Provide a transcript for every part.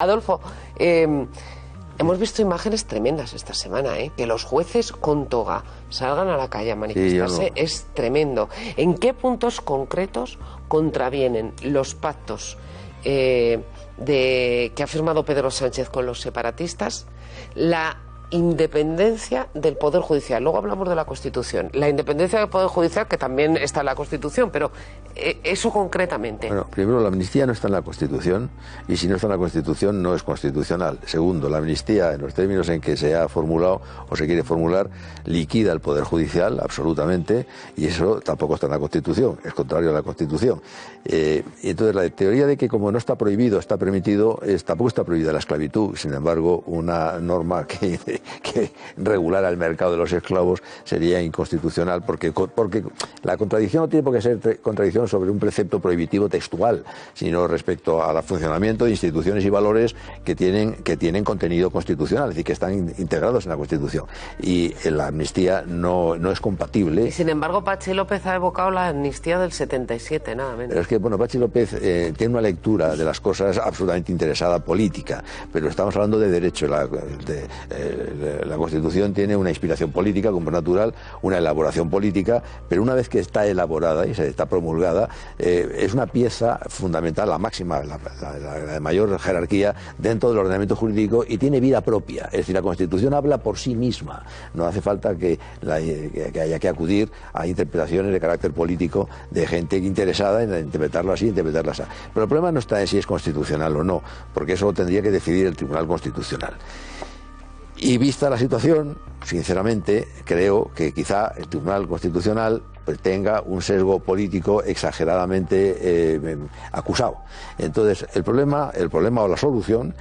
Adolfo, hemos visto imágenes tremendas esta semana, que los jueces con toga salgan a la calle a manifestarse, es tremendo. ¿En qué puntos concretos contravienen los pactos que ha firmado Pedro Sánchez con los separatistas la independencia del Poder Judicial? Luego hablamos de la Constitución. La independencia del Poder Judicial, que también está en la Constitución, pero eso concretamente. Bueno, primero, la amnistía no está en la Constitución, y si no está en la Constitución no es constitucional. Segundo, la amnistía, en los términos en que se ha formulado o se quiere formular, liquida el Poder Judicial, absolutamente, y eso tampoco está en la Constitución, es contrario a la Constitución. Entonces, la teoría de que como no está prohibido, está permitido, tampoco está prohibida la esclavitud. Sin embargo, una norma que regulara el mercado de los esclavos sería inconstitucional, porque la contradicción no tiene por qué ser contradicción sobre un precepto prohibitivo textual, sino respecto al funcionamiento de instituciones y valores que tienen contenido constitucional, es decir, que están integrados en la Constitución. Y la amnistía no es compatible. Y sin embargo, Pachi López ha evocado la amnistía del 77, nada menos. Pero es que, bueno, Pachi López tiene una lectura de las cosas absolutamente interesada política, pero estamos hablando de derecho. La Constitución tiene una inspiración política, como es natural, una elaboración política, pero una vez que está elaborada y se está promulgada, es una pieza fundamental, la máxima, la de mayor jerarquía dentro del ordenamiento jurídico, y tiene vida propia. Es decir, la Constitución habla por sí misma. No hace falta que haya que acudir a interpretaciones de carácter político de gente interesada en interpretarlo así, interpretarlo así. Pero el problema no está en si es constitucional o no, porque eso lo tendría que decidir el Tribunal Constitucional. Y vista la situación, sinceramente, creo que quizá el Tribunal Constitucional tenga un sesgo político exageradamente acusado. Entonces, el problema o la solución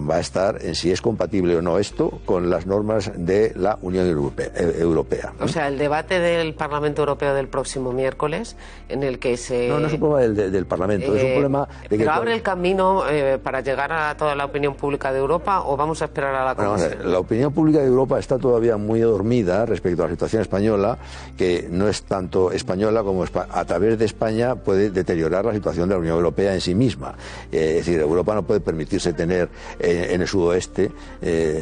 va a estar en si es compatible o no esto con las normas de la Unión Europea. O sea, el debate del Parlamento Europeo del próximo miércoles, en el que se... No es un problema del Parlamento, es un problema de que... ¿Pero abre el camino para llegar a toda la opinión pública de Europa, o vamos a esperar a la Comisión? Bueno, la opinión pública de Europa está todavía muy dormida respecto a la situación española, que no es tanto española como a través de España puede deteriorar la situación de la Unión Europea en sí misma. Es decir, Europa no puede permitirse tener en el sudoeste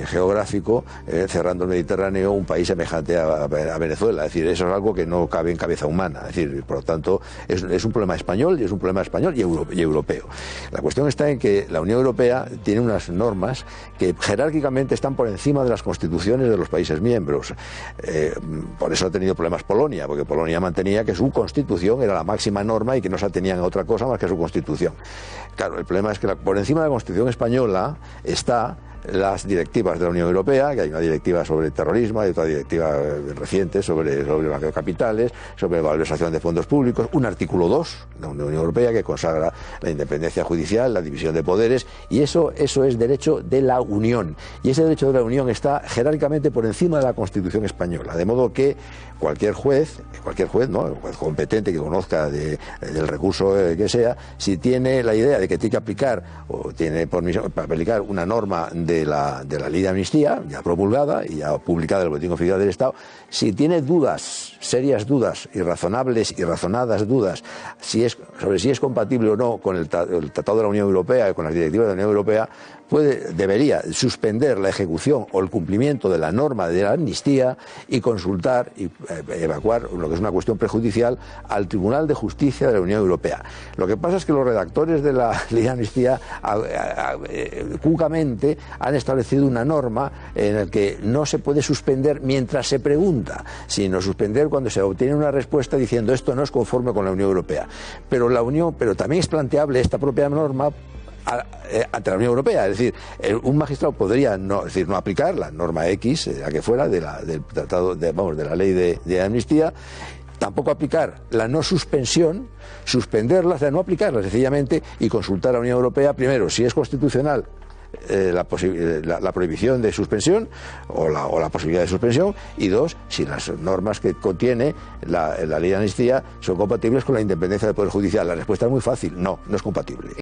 geográfico, cerrando el Mediterráneo, un país semejante a Venezuela. Es decir, eso es algo que no cabe en cabeza humana. Es decir, por lo tanto, es un problema español, y es un problema español y europeo. La cuestión está en que la Unión Europea tiene unas normas que jerárquicamente están por encima de las constituciones de los países miembros. Por eso ha tenido problemas Polonia, porque Polonia mantenía que su constitución era la máxima norma y que no se atenían a otra cosa más que a su constitución. Claro, el problema es que por encima de la Constitución española está las directivas de la Unión Europea, que hay una directiva sobre terrorismo, hay otra directiva reciente sobre el blanqueo de capitales, sobre valorización de fondos públicos, un artículo 2 de la Unión Europea que consagra la independencia judicial, la división de poderes, y eso es derecho de la Unión. Y ese derecho de la Unión está jerárquicamente por encima de la Constitución española, de modo que cualquier juez, ¿no?, el juez competente que conozca del recurso que sea, si tiene la idea de que tiene que aplicar o tiene permisión para aplicar una norma de la ley de amnistía, ya promulgada y ya publicada en el Boletín Oficial del Estado, si tiene dudas, serias dudas y razonables y razonadas dudas sobre si es compatible o no con el Tratado de la Unión Europea y con las directivas de la Unión Europea, debería suspender la ejecución o el cumplimiento de la norma de la amnistía y consultar y evacuar lo que es una cuestión prejudicial al Tribunal de Justicia de la Unión Europea. Lo que pasa es que los redactores de la ley de amnistía cucamente han establecido una norma en la que no se puede suspender mientras se pregunta, sino suspender cuando se obtiene una respuesta diciendo esto no es conforme con la Unión Europea. Pero también es planteable esta propia norma ante la Unión Europea, es decir, un magistrado podría no aplicar la norma X, la que fuera, del tratado de la ley de amnistía, tampoco aplicar la no suspensión, suspenderla, o sea, no aplicarla sencillamente, y consultar a la Unión Europea primero si es constitucional la prohibición de suspensión o la posibilidad de suspensión, y dos, si las normas que contiene la ley de amnistía son compatibles con la independencia del Poder Judicial. La respuesta es muy fácil: no es compatible.